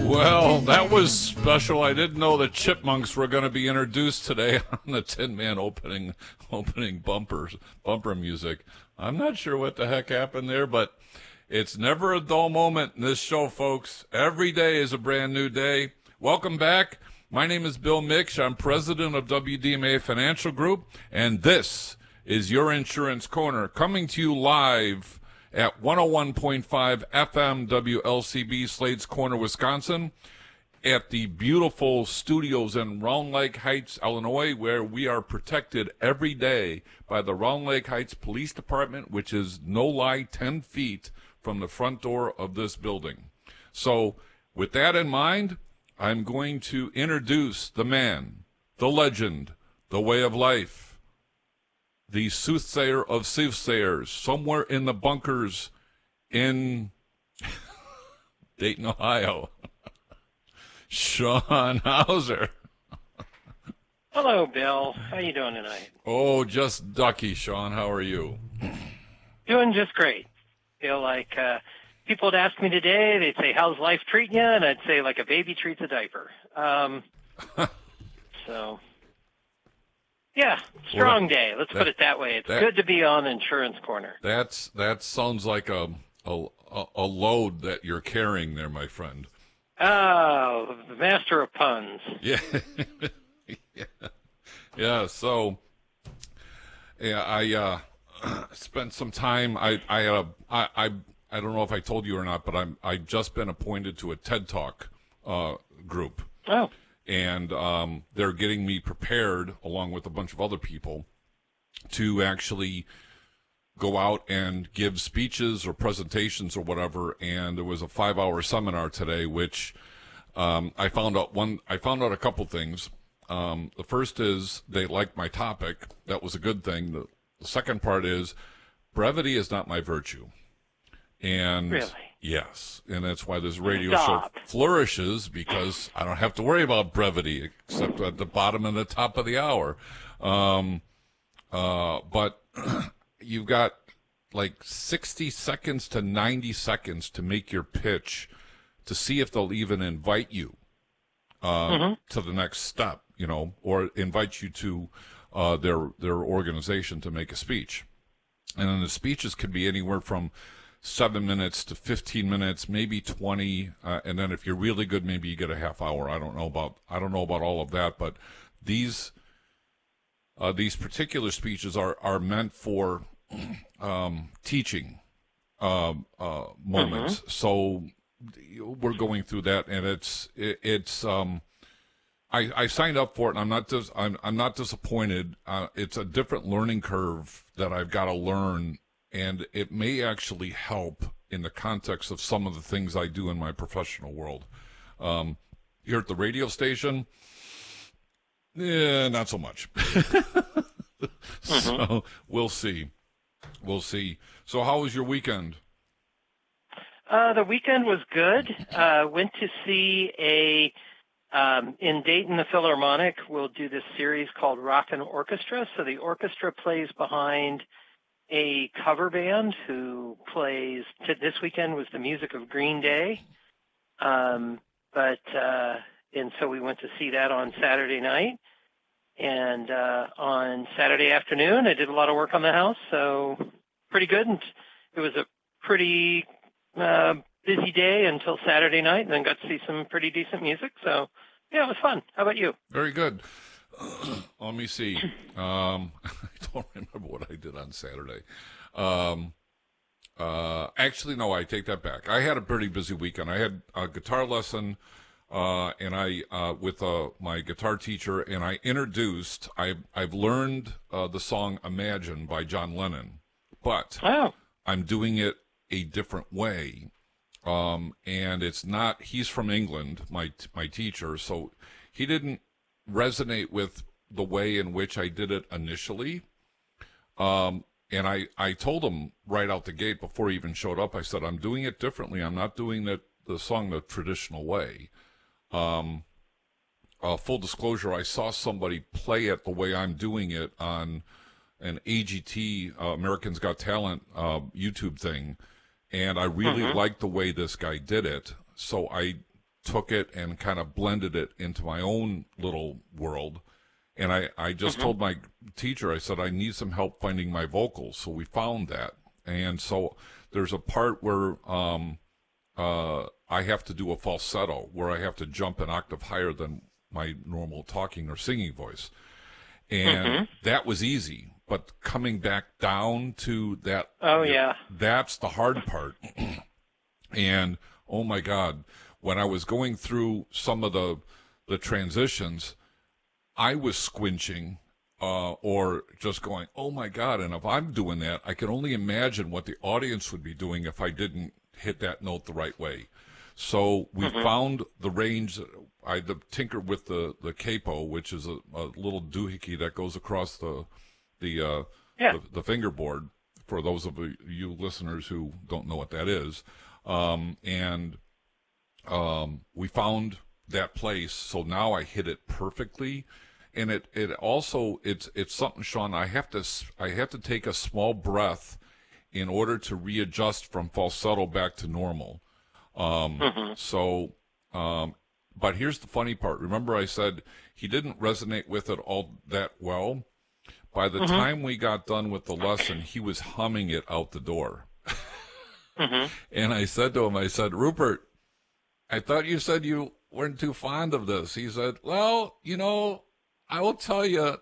Well, that was special. I didn't know the Chipmunks were going to be introduced today on the Tin Man opening bumper music. I'm not sure what the heck happened there, but it's never a dull moment in this show, folks. Every day is a brand new day. Welcome back. My name is Bill Miksch. I'm president of WDMA Financial Group, and this is your Insurance Corner, coming to you live at 101.5 FM WLCB, Slade's Corner, Wisconsin, at the beautiful studios in Round Lake Heights, Illinois, where we are protected every day by the Round Lake Heights Police Department, which is, no lie, 10 feet from the front door of this building. So with that in mind, I'm going to introduce the man, the legend, the way of life, the soothsayer of soothsayers, somewhere in the bunkers in Dayton, Ohio, Sean Hauser. Hello, Bill. How you doing tonight? Oh, just ducky, Sean. How are you? Doing just great. Feel like people would ask me today, they'd say, how's life treating you? And I'd say, like a baby treats a diaper. So... yeah, strong day. Let's put it that way. It's good to be on Insurance Corner. That sounds like a load that you're carrying there, my friend. Oh, the master of puns. Yeah, yeah. So, yeah, I spent some time. I don't know if I told you or not, but I've just been appointed to a TED Talk group. Oh. And they're getting me prepared, along with a bunch of other people, to actually go out and give speeches or presentations or whatever. And there was a 5-hour seminar today, which I found out a couple things. The first is they liked my topic. That was a good thing. The second part is brevity is not my virtue. And really? Yes, and that's why this radio show flourishes, because I don't have to worry about brevity except at the bottom and the top of the hour. But you've got like 60 seconds to 90 seconds to make your pitch to see if they'll even invite you to the next step, or invite you to their organization to make a speech. And then the speeches could be anywhere from 7 minutes to 15 minutes, maybe 20, and then if you're really good, maybe you get a half hour. I don't know about all of that, but these particular speeches are meant for teaching moments. So we're going through that, and it's I signed up for it, and I'm not disappointed. It's a different learning curve that I've got to learn. And it may actually help in the context of some of the things I do in my professional world. Here at the radio station, not so much. So we'll see. So how was your weekend? The weekend was good. Went to see in Dayton, the Philharmonic will do this series called Rockin' Orchestra. So the orchestra plays behind a cover band who plays, this weekend was the music of Green Day. And so we went to see that on Saturday night. And on Saturday afternoon, I did a lot of work on the house, so pretty good. And it was a pretty busy day until Saturday night, and then got to see some pretty decent music. So, yeah, it was fun. How about you? Very good. Let me see. I don't remember what I did on Saturday. Actually, no, I take that back. I had a pretty busy weekend. I had a guitar lesson, and I with my guitar teacher, and I introduced. I've learned the song "Imagine" by John Lennon, but I'm doing it a different way. And it's not. He's from England, my teacher, so he didn't resonate with the way in which I did it initially. And I told him right out the gate before he even showed up, I said, I'm doing it differently. I'm not doing the song the traditional way. Full disclosure, I saw somebody play it the way I'm doing it on an AGT, Americans Got Talent YouTube thing, and I really liked the way this guy did it. So I took it and kind of blended it into my own little world. And I just told my teacher, I said, I need some help finding my vocals. So we found that. And so there's a part where I have to do a falsetto, where I have to jump an octave higher than my normal talking or singing voice. And that was easy. But coming back down to that, that's the hard part. And, oh, my God, when I was going through some of the transitions, I was squinching or just going, oh, my God. And if I'm doing that, I can only imagine what the audience would be doing if I didn't hit that note the right way. So we found the range. I tinkered with the capo, which is a little doohickey that goes across the fingerboard, for those of you listeners who don't know what that is. And we found that place, so now I hit it perfectly. And it also it's something, Sean. I have to take a small breath in order to readjust from falsetto back to normal. But here's the funny part. Remember I said he didn't resonate with it all that well? By the time we got done with the lesson, he was humming it out the door. And I said to him, I said, Rupert, I thought you said you weren't too fond of this. He said, well, I will tell you,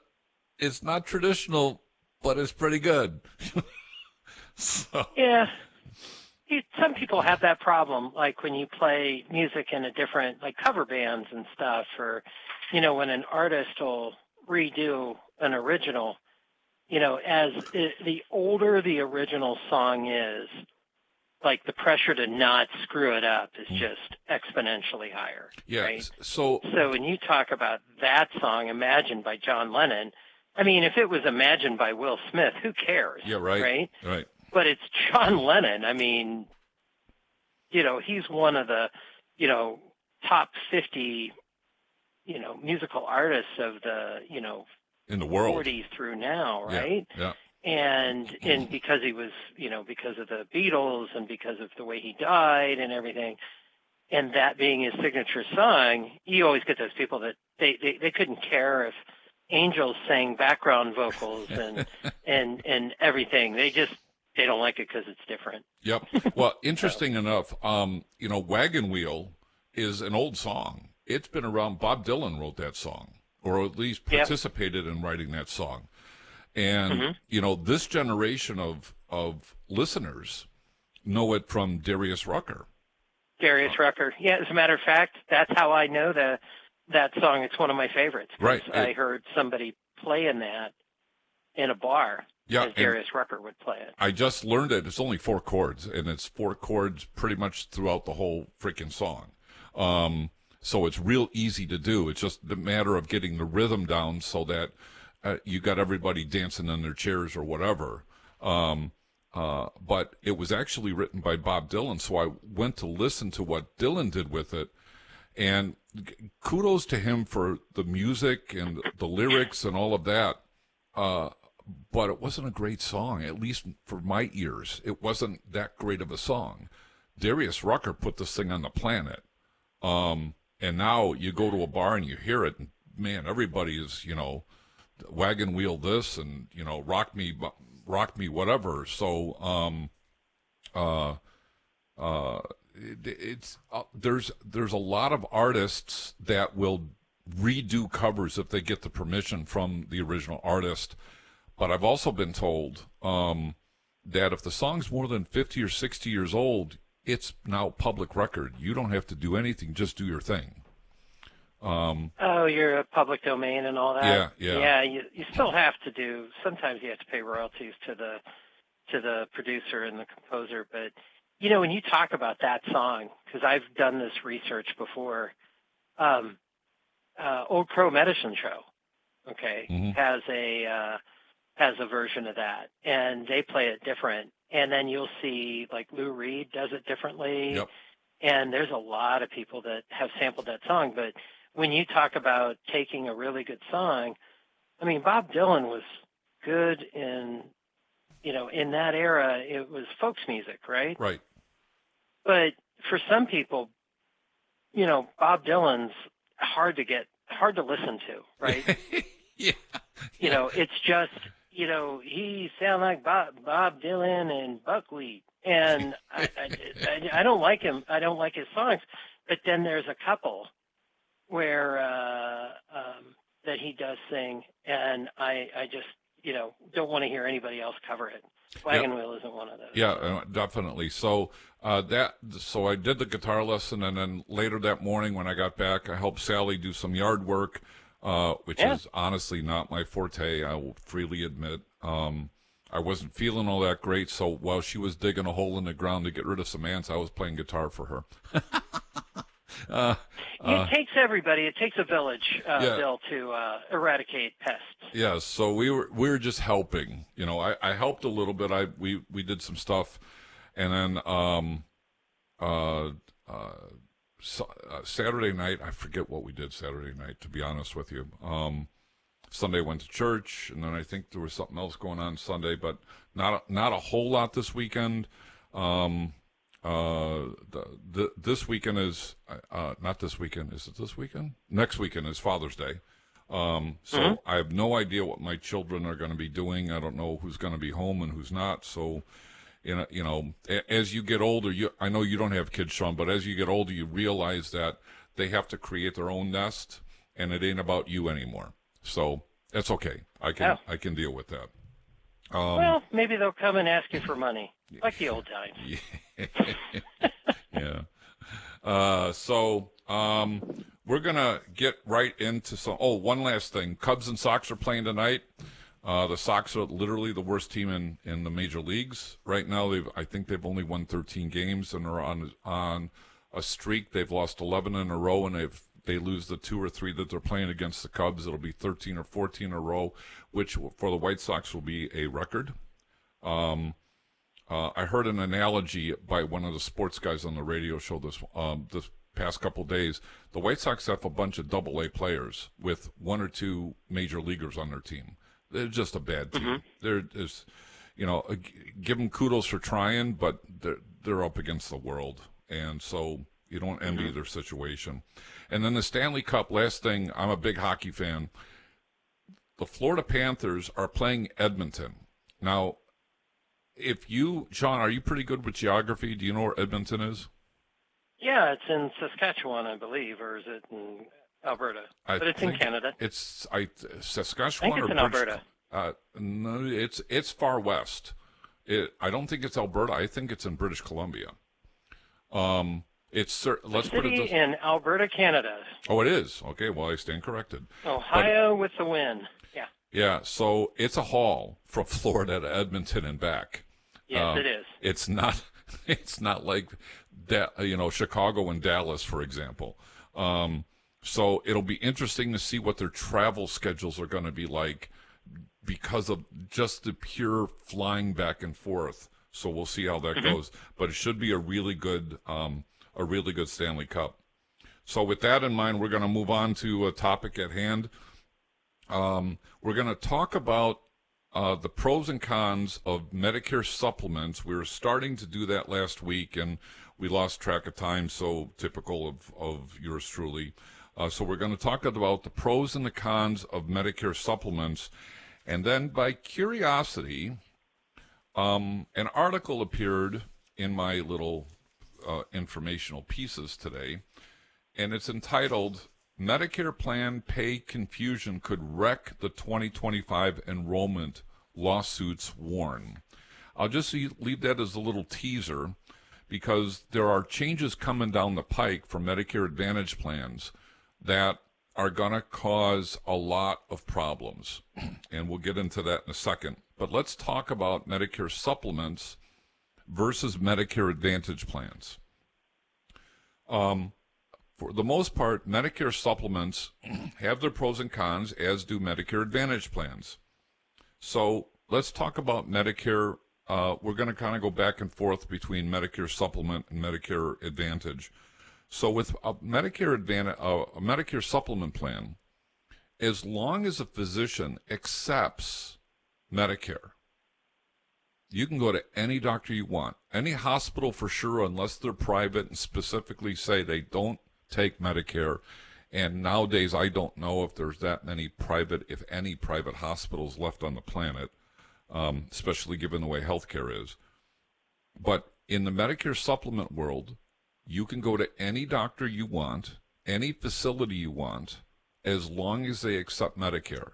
it's not traditional, but it's pretty good. So. Yeah. Some people have that problem, like when you play music in a different, like cover bands and stuff, or, when an artist will redo an original, as the older the original song is, like the pressure to not screw it up is just exponentially higher. Yeah. Right? So when you talk about that song, Imagine by John Lennon, I mean, if it was Imagine by Will Smith, who cares? Yeah, right. Right. But it's John Lennon. I mean, he's one of the, top 50, musical artists of the, in the world, 40s through now, right? Yeah. And because he was, because of the Beatles and because of the way he died and everything, and that being his signature song, you always get those people that they couldn't care if Angels sang background vocals and everything. They don't like it because it's different. Yep. Well, interesting enough, Wagon Wheel is an old song. It's been around. Bob Dylan wrote that song, or at least participated in writing that song. And, this generation of listeners know it from Darius Rucker. Darius Rucker. Yeah, as a matter of fact, that's how I know that song. It's one of my favorites. Right. I heard somebody playing that in a bar. Yeah, as Darius Rucker would play it. I just learned it. It's only 4 chords, and it's 4 chords pretty much throughout the whole freaking song. So it's real easy to do. It's just a matter of getting the rhythm down so that you got everybody dancing in their chairs or whatever. But it was actually written by Bob Dylan, so I went to listen to what Dylan did with it. And kudos to him for the music and the lyrics and all of that. But it wasn't a great song, at least for my ears. It wasn't that great of a song. Darius Rucker put this thing on the planet. And now you go to a bar and you hear it, and man, everybody is, wagon wheel this and, rock me whatever. So there's a lot of artists that will redo covers if they get the permission from the original artist. But I've also been told that if the song's more than 50 or 60 years old, it's now public record. You don't have to do anything; just do your thing. You're a public domain and all that. Yeah. You still have to do. Sometimes you have to pay royalties to the producer and the composer. But when you talk about that song, because I've done this research before, Old Crow Medicine Show, has a version of that, and they play it different. And then you'll see, like, Lou Reed does it differently. Yep. And there's a lot of people that have sampled that song. But when you talk about taking a really good song, I mean, Bob Dylan was good in that era. It was folks music, right? Right. But for some people, Bob Dylan's hard to listen to, right? Yeah. It's just, he sound like Bob Dylan and buckwheat, and I don't like him. I don't like his songs. But then there's a couple where that he does sing, and I just don't want to hear anybody else cover it. Wagon Wheel isn't one of those. Yeah, definitely. So so I did the guitar lesson, and then later that morning when I got back, I helped Sally do some yard work, which is honestly not my forte. I will freely admit. I wasn't feeling all that great, so while she was digging a hole in the ground to get rid of some ants, I was playing guitar for her. It takes everybody. It takes a village, Bill, to eradicate pests. Yeah, so we were just helping. I helped a little bit. We did some stuff, and then Saturday night, I forget what we did Saturday night, to be honest with you. Sunday went to church, and then I think there was something else going on Sunday, but not a whole lot this weekend. This weekend is not this weekend. Is it this weekend? Next weekend is Father's Day. So I have no idea what my children are going to be doing. I don't know who's going to be home and who's not. So, as you get older, I know you don't have kids, Sean, but as you get older, you realize that they have to create their own nest, and it ain't about you anymore. So that's okay. I can deal with that. Well, maybe they'll come and ask you for money, like the old times. Yeah. So we're going to get right into some. Oh, one last thing. Cubs and Sox are playing tonight. The Sox are literally the worst team in the major leagues right now. I think they've only won 13 games and are on a streak. They've lost 11 in a row, and they lose the 2 or 3 that they're playing against the Cubs, it'll be 13 or 14 in a row, which for the White Sox will be a record. I heard an analogy by one of the sports guys on the radio show this past couple days. The White Sox have a bunch of Double-A players with 1 or 2 major leaguers on their team. They're just a bad team. Give them kudos for trying, but they're up against the world, and so you don't envy their situation. And then the Stanley Cup, last thing, I'm a big hockey fan. The Florida Panthers are playing Edmonton. Now, Sean, are you pretty good with geography? Do you know where Edmonton is? Yeah, it's in Saskatchewan, I believe, or is it in Alberta? But it's in Canada. It's Saskatchewan. I think it's in Alberta. No, it's far west. I don't think it's Alberta. I think it's in British Columbia. Let's put it in Alberta, Canada. Oh, it is? Okay, well, I stand corrected. Ohio with the win. Yeah. Yeah, so it's a haul from Florida to Edmonton and back. Yes, it is. It's not like that, Chicago and Dallas, for example. So it'll be interesting to see what their travel schedules are going to be like because of just the pure flying back and forth. So we'll see how that goes. But it should be a really good Stanley Cup. So with that in mind, we're going to move on to a topic at hand. We're going to talk about the pros and cons of Medicare supplements. We were starting to do that last week, and we lost track of time, so typical of yours truly. So we're going to talk about the pros and the cons of Medicare supplements. And then by curiosity, an article appeared in my little informational pieces today, and it's entitled, Medicare Plan Pay Confusion Could Wreck the 2025 Enrollment Lawsuits Warn. I'll just leave that as a little teaser because there are changes coming down the pike for Medicare Advantage plans that are going to cause a lot of problems, and we'll get into that in a second. But let's talk about Medicare supplements versus Medicare Advantage plans. For the most part, Medicare supplements have their pros and cons, as do Medicare Advantage plans. So let's talk about Medicare. We're going to kind of go back and forth between Medicare supplement and Medicare Advantage. So with a Medicare supplement plan, as long as a physician accepts Medicare, you can go to any doctor you want, any hospital for sure, unless they're private and specifically say they don't take Medicare. And nowadays, I don't know if there's that many private, if any private hospitals left on the planet, especially given the way healthcare is. But in the Medicare supplement world, you can go to any doctor you want, any facility you want, as long as they accept Medicare.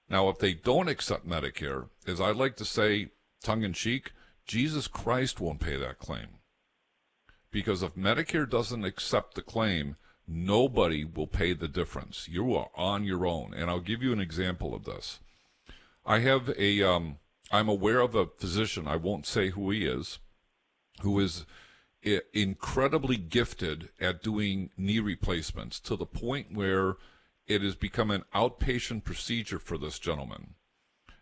Now, if they don't accept Medicare, as I like to say, tongue-in-cheek, Jesus Christ won't pay that claim. Because if Medicare doesn't accept the claim, nobody will pay the difference. You are on your own. And I'll give you an example of this. I have I'm aware of a physician, I won't say who he is, who is incredibly gifted at doing knee replacements to the point where it has become an outpatient procedure for this gentleman.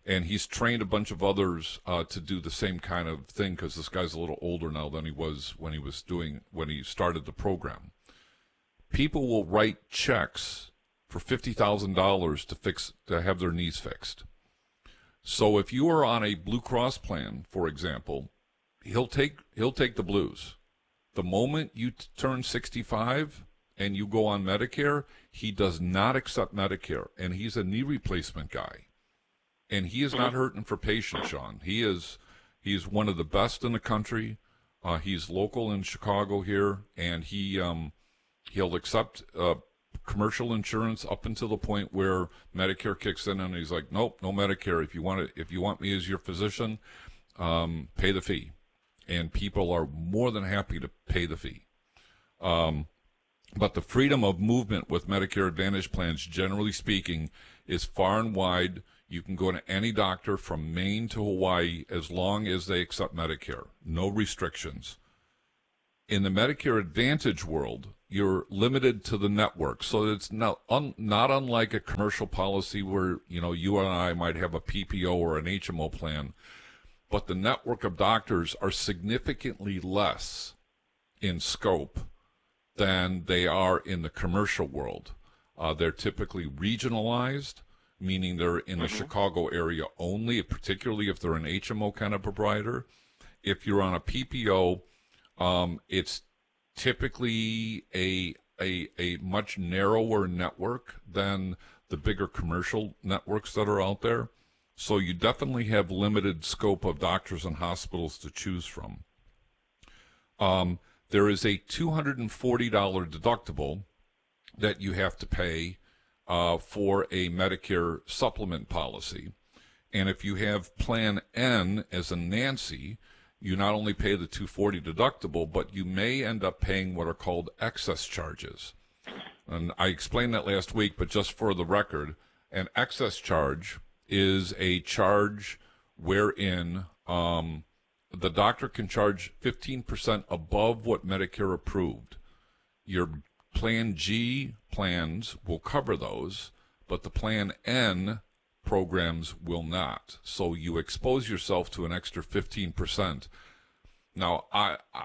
And he's trained a bunch of others to do the same kind of thing, because this guy's a little older now than he was when he started the program. People will write checks for $50,000 to have their knees fixed. So if you are on a Blue Cross plan, for example, he'll take the blues. The moment you turn 65 and you go on Medicare, he does not accept Medicare, and he's a knee replacement guy. And he is not hurting for patients, Sean. He's one of the best in the country. He's local in Chicago here, and he'll accept commercial insurance up until the point where Medicare kicks in, and he's like, nope, no Medicare. If you want me as your physician, pay the fee. And people are more than happy to pay the fee. But the freedom of movement with Medicare Advantage plans, generally speaking, is far and wide. You can go to any doctor from Maine to Hawaii as long as they accept Medicare. No restrictions. In the Medicare Advantage world, you're limited to the network. So it's not unlike a commercial policy where, you and I might have a PPO or an HMO plan, but the network of doctors are significantly less in scope than they are in the commercial world. They're typically regionalized, meaning they're in the Chicago area only, particularly if they're an HMO kind of provider. If you're on a PPO, it's typically a much narrower network than the bigger commercial networks that are out there. So you definitely have limited scope of doctors and hospitals to choose from. There is a $240 deductible that you have to pay for a Medicare supplement policy. And if you have Plan N as a Nancy, you not only pay the $240 deductible, but you may end up paying what are called excess charges. And I explained that last week, but just for the record, an excess charge is a charge wherein the doctor can charge 15% above what Medicare approved. Your Plan G plans will cover those, but the Plan N programs will not. So you expose yourself to an extra 15%. Now,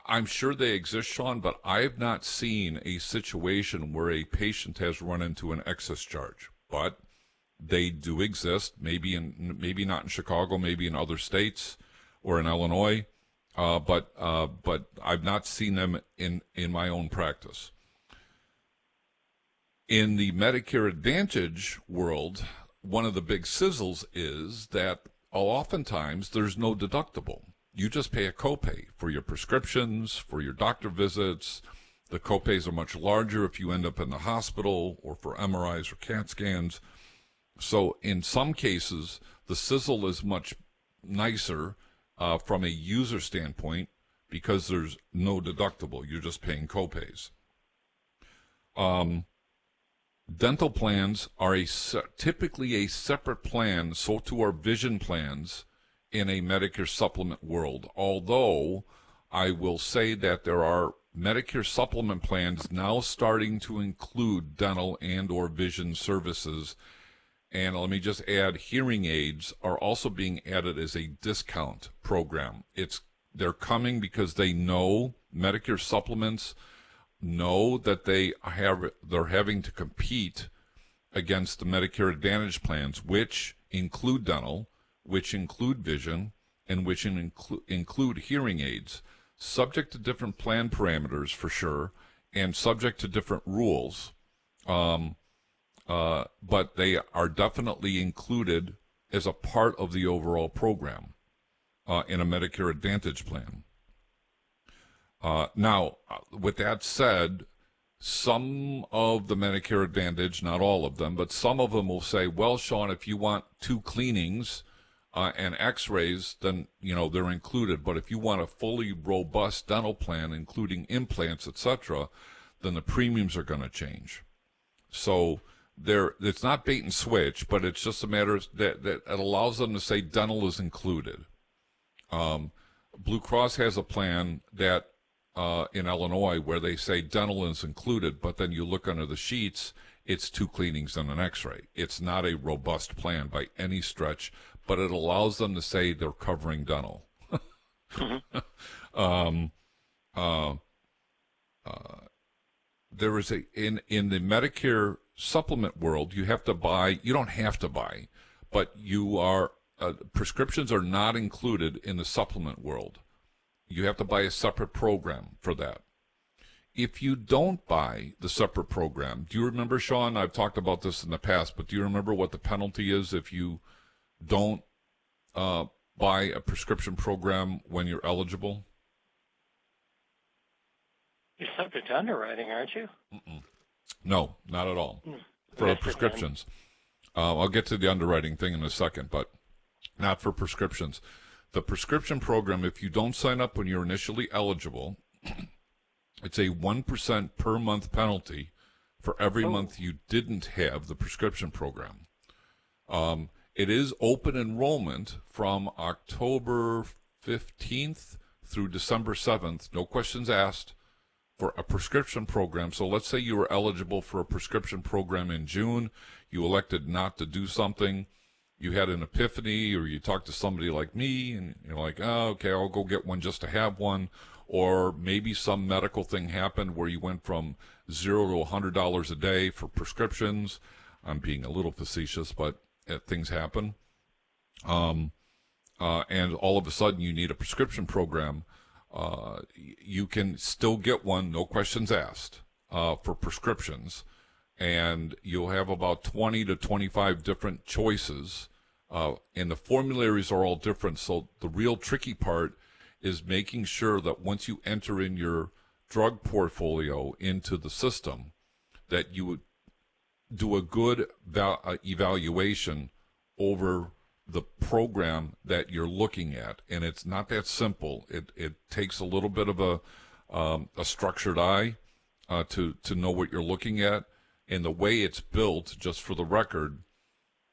I'm sure they exist, Sean, but I have not seen a situation where a patient has run into an excess charge. But they do exist, maybe not in Chicago, maybe in other states or in Illinois, but I've not seen them in my own practice. In the Medicare Advantage world, one of the big sizzles is that oftentimes there's no deductible. You just pay a copay for your prescriptions, for your doctor visits. The copays are much larger if you end up in the hospital or for MRIs or CAT scans. So in some cases, the sizzle is much nicer from a user standpoint because there's no deductible. You're just paying copays. Dental plans are typically a separate plan, so too are vision plans in a Medicare supplement world. Although I will say that there are Medicare supplement plans now starting to include dental and or vision services. And let me just add, hearing aids are also being added as a discount program. They're coming because they know Medicare supplements know that they're having to compete against the Medicare Advantage plans, which include dental, which include vision, and which include hearing aids, subject to different plan parameters for sure, and subject to different rules, but they are definitely included as a part of the overall program in a Medicare Advantage plan. Now, with that said, some of the Medicare Advantage, not all of them, but some of them will say, well, Sean, if you want 2 cleanings and x-rays, then, they're included. But if you want a fully robust dental plan, including implants, etc., then the premiums are going to change. So it's not bait and switch, but it's just a matter that it allows them to say dental is included. Blue Cross has a plan that in Illinois where they say dental is included, but then you look under the sheets, it's 2 cleanings and an x-ray. It's not a robust plan by any stretch, but it allows them to say they're covering dental. There is in the Medicare supplement world, you don't have to buy, but prescriptions are not included in the supplement world. You have to buy a separate program for that. If you don't buy the separate program, do you remember, Sean? I've talked about this in the past, but do you remember what the penalty is if you don't buy a prescription program when you're eligible? You're subject to underwriting, aren't you? No, not at all. For prescriptions. I'll get to the underwriting thing in a second, but not for prescriptions. The prescription program, if you don't sign up when you're initially eligible, it's a 1% per month penalty for every month you didn't have the prescription program. It is open enrollment from October 15th through December 7th, no questions asked, for a prescription program. So let's say you were eligible for a prescription program in June, you elected not to do something, you had an epiphany, or you talked to somebody like me, and you're like, oh, okay, I'll go get one just to have one. Or maybe some medical thing happened where you went from $0 to $100 a day for prescriptions. I'm being a little facetious, but things happen. And all of a sudden you need a prescription program. You can still get one, no questions asked, for prescriptions. And you'll have about 20 to 25 different choices, and the formularies are all different. So the real tricky part is making sure that once you enter in your drug portfolio into the system, that you would do a good evaluation over the program that you're looking at. And it's not that simple. It takes a little bit of a structured eye to know what you're looking at. And the way it's built, just for the record,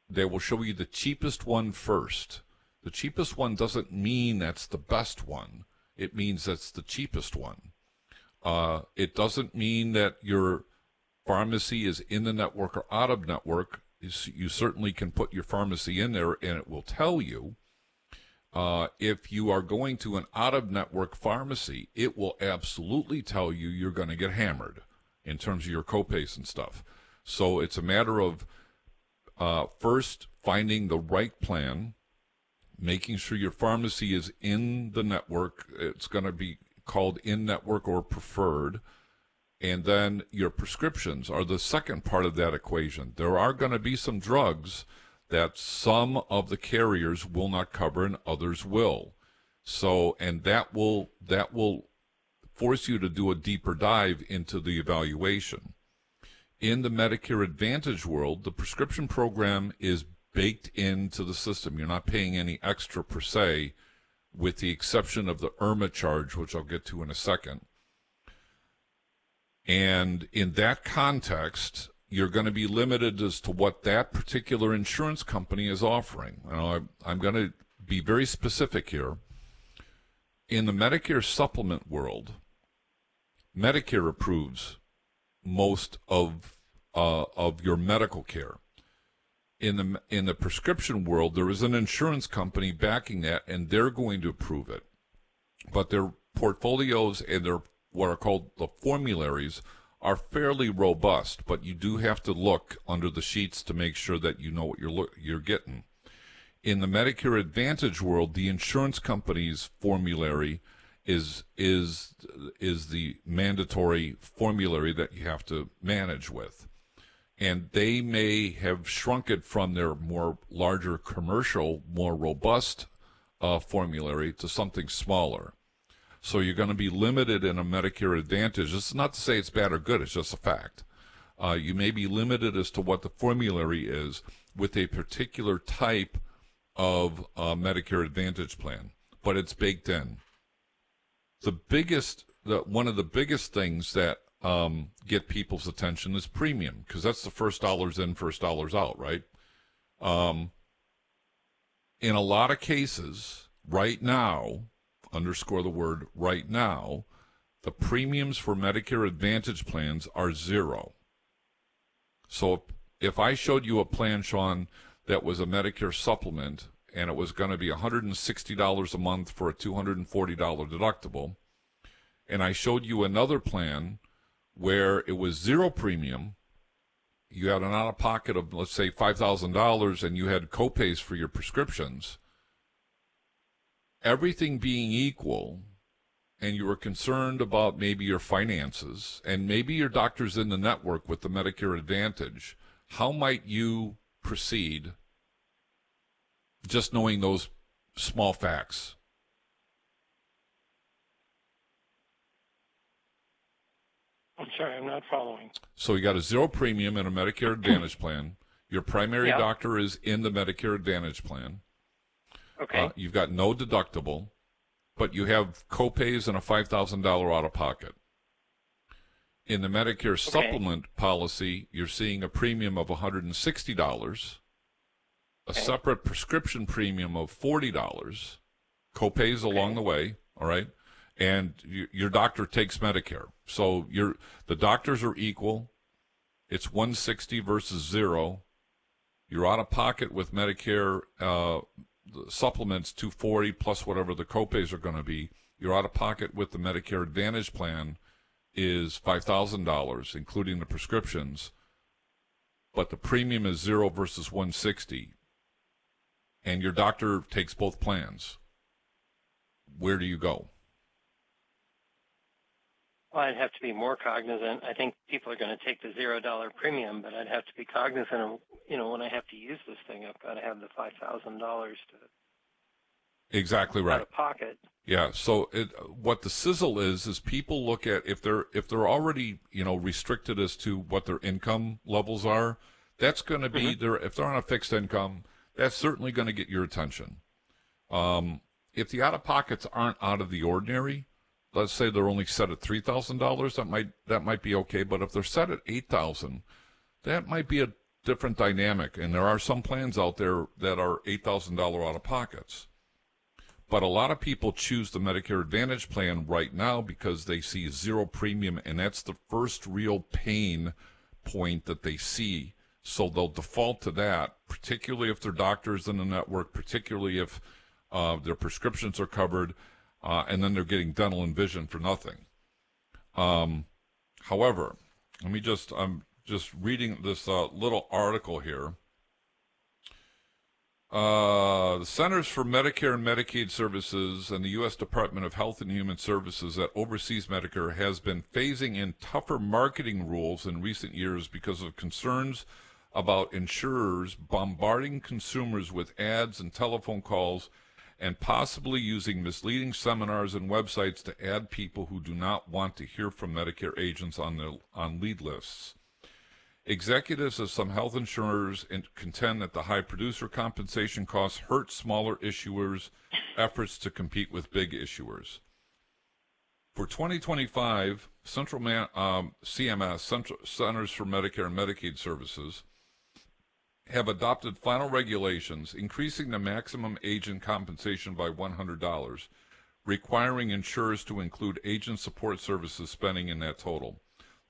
they will show you the cheapest one first. The cheapest one doesn't mean that's the best one. It means that's the cheapest one. It doesn't mean that your pharmacy is in the network or out of network. You certainly can put your pharmacy in there, and it will tell you. If you are going to an out-of-network pharmacy, it will absolutely tell you you're going to get hammered in terms of your copays and stuff. So it's a matter of first finding the right plan, making sure your pharmacy is in the network. It's going to be called in-network or preferred. And then your prescriptions are the second part of that equation. There are going to be some drugs that some of the carriers will not cover and others will. So, and that will force you to do a deeper dive into the evaluation. In the Medicare Advantage world, the prescription program is baked into the system. You're not paying any extra per se, with the exception of the IRMA charge, which I'll get to in a second. And in that context, you're going to be limited as to what that particular insurance company is offering. I'm going to be very specific here. In the Medicare supplement world, Medicare approves most of your medical care. In the prescription world, there is an insurance company backing that, and they're going to approve it. But their portfolios and their what are called the formularies are fairly robust, but you do have to look under the sheets to make sure that you know what you're getting. In the Medicare Advantage world, the insurance company's formulary is the mandatory formulary that you have to manage with. And they may have shrunk it from their more larger commercial, more robust formulary to something smaller. So you're going to be limited in a Medicare Advantage. This is not to say it's bad or good, it's just a fact. You may be limited as to what the formulary is with a particular type of Medicare Advantage plan, but it's baked in. One of the biggest things that get people's attention is premium, because that's the first dollars in, first dollars out, right? In a lot of cases, right now, underscore the word right now, the premiums for Medicare Advantage plans are zero. So if I showed you a plan, Sean, that was a Medicare supplement, and it was going to be $160 a month for a $240 deductible, and I showed you another plan where it was zero premium, you had an out-of-pocket of, let's say, $5,000, and you had copays for your prescriptions, everything being equal, and you were concerned about maybe your finances, and maybe your doctor's in the network with the Medicare Advantage, how might you proceed just knowing those small facts? I'm sorry, I'm not following. So you got a zero premium in a Medicare Advantage plan. Your primary doctor is in the Medicare Advantage plan. Okay. You've got no deductible, but you have copays and a $5,000 out-of-pocket. In the Medicare supplement policy, you're seeing a premium of $160, a separate prescription premium of $40, copays along the way, all right? And your doctor takes Medicare. So the doctors are equal. It's $160 versus zero. You're out of pocket with Medicare supplements, $240 plus whatever the copays are going to be. You're out of pocket with the Medicare Advantage plan is $5,000, including the prescriptions. But the premium is zero versus $160. And your doctor takes both plans. Where do you go? Well, I'd have to be more cognizant. I think people are going to take the $0 premium, but I'd have to be cognizant of, when I have to use this thing, I've got to have the $5,000 to exactly right out of pocket. Yeah. So what the sizzle is people look at if they're already restricted as to what their income levels are. That's going to be if they're on a fixed income, that's certainly going to get your attention. If the out of pockets aren't out of the ordinary, let's say they're only set at $3,000, that might be okay. But if they're set at $8,000, that might be a different dynamic. And there are some plans out there that are $8,000 out of pockets. But a lot of people choose the Medicare Advantage plan right now because they see zero premium, and that's the first real pain point that they see. So they'll default to that, particularly if their doctor's in the network, particularly if their prescriptions are covered. And then they're getting dental and vision for nothing. However, I'm just reading this little article here. The Centers for Medicare and Medicaid Services and the U.S. Department of Health and Human Services that oversees Medicare has been phasing in tougher marketing rules in recent years because of concerns about insurers bombarding consumers with ads and telephone calls and possibly using misleading seminars and websites to add people who do not want to hear from Medicare agents on lead lists. Executives of some health insurers contend that the high producer compensation costs hurt smaller issuers' efforts to compete with big issuers. For 2025, CMS, Centers for Medicare and Medicaid Services, have adopted final regulations increasing the maximum agent compensation by $100, requiring insurers to include agent support services spending in that total.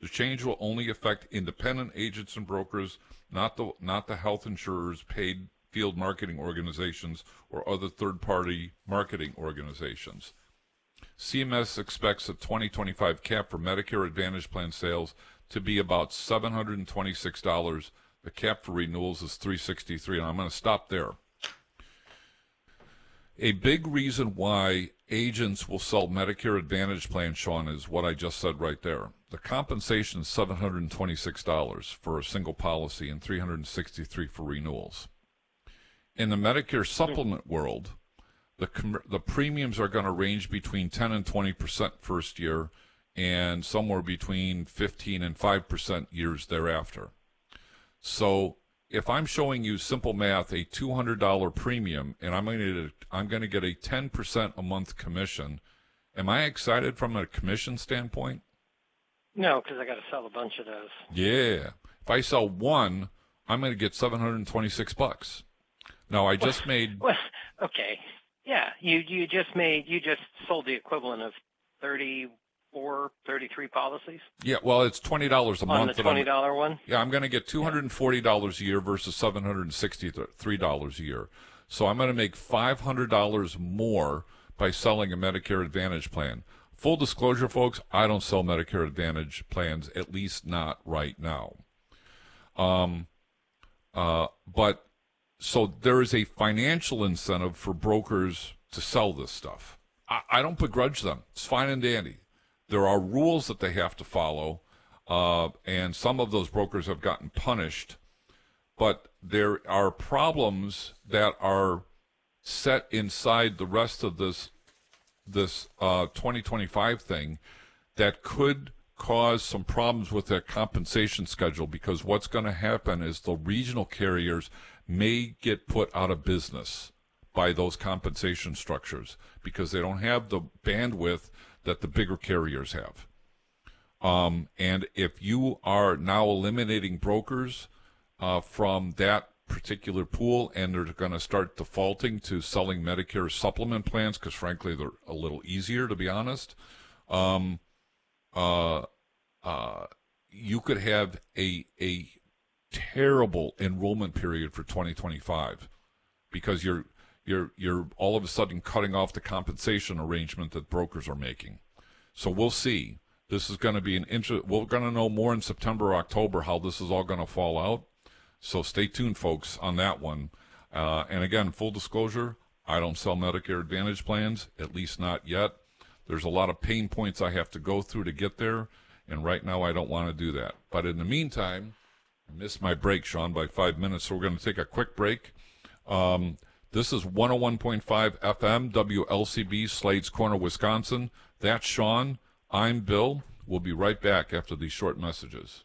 The change will only affect independent agents and brokers, not the health insurers, paid field marketing organizations, or other third-party marketing organizations. CMS expects a 2025 cap for Medicare Advantage plan sales to be about $726. The cap for renewals is $363, and I'm going to stop there. A big reason why agents will sell Medicare Advantage plans, Sean, is what I just said right there. The compensation is $726 for a single policy and $363 for renewals. In the Medicare supplement world, the premiums are going to range between 10 and 20% first year and somewhere between 15 and 5% years thereafter. So if I'm showing you simple math, a $200 premium, and I'm going to get a 10% a month commission, am I excited from a commission standpoint? No, because I got to sell a bunch of those. Yeah. If I sell one, I'm going to get $726. Now I just made. Well, okay. Yeah, you just sold the equivalent of 34, 33 policies. Yeah, well, it's $20 a month. On the $20 one. Yeah, I'm going to get $240 a year versus $763 a year. So I'm going to make $500 more by selling a Medicare Advantage plan. Full disclosure, folks, I don't sell Medicare Advantage plans, at least not right now. But so there is a financial incentive for brokers to sell this stuff. I don't begrudge them. It's fine and dandy. There are rules that they have to follow, and some of those brokers have gotten punished. But there are problems that are set inside the rest of this 2025 thing that could cause some problems with their compensation schedule, because what's going to happen is the regional carriers may get put out of business by those compensation structures because they don't have the bandwidth that the bigger carriers have. And if you are now eliminating brokers from that particular pool and they're going to start defaulting to selling Medicare supplement plans because, frankly, they're a little easier, to be honest, you could have a terrible enrollment period for 2025 because you're all of a sudden cutting off the compensation arrangement that brokers are making. So we'll see. This is going to be we're going to know more in September or October how this is all going to fall out. So stay tuned, folks, on that one. And again, full disclosure, I don't sell Medicare Advantage plans, at least not yet. There's a lot of pain points I have to go through to get there, and right now I don't want to do that. But in the meantime, I missed my break, Sean, by 5 minutes, so we're going to take a quick break. This is 101.5 FM, WLCB, Slade's Corner, Wisconsin. That's Sean. I'm Bill. We'll be right back after these short messages.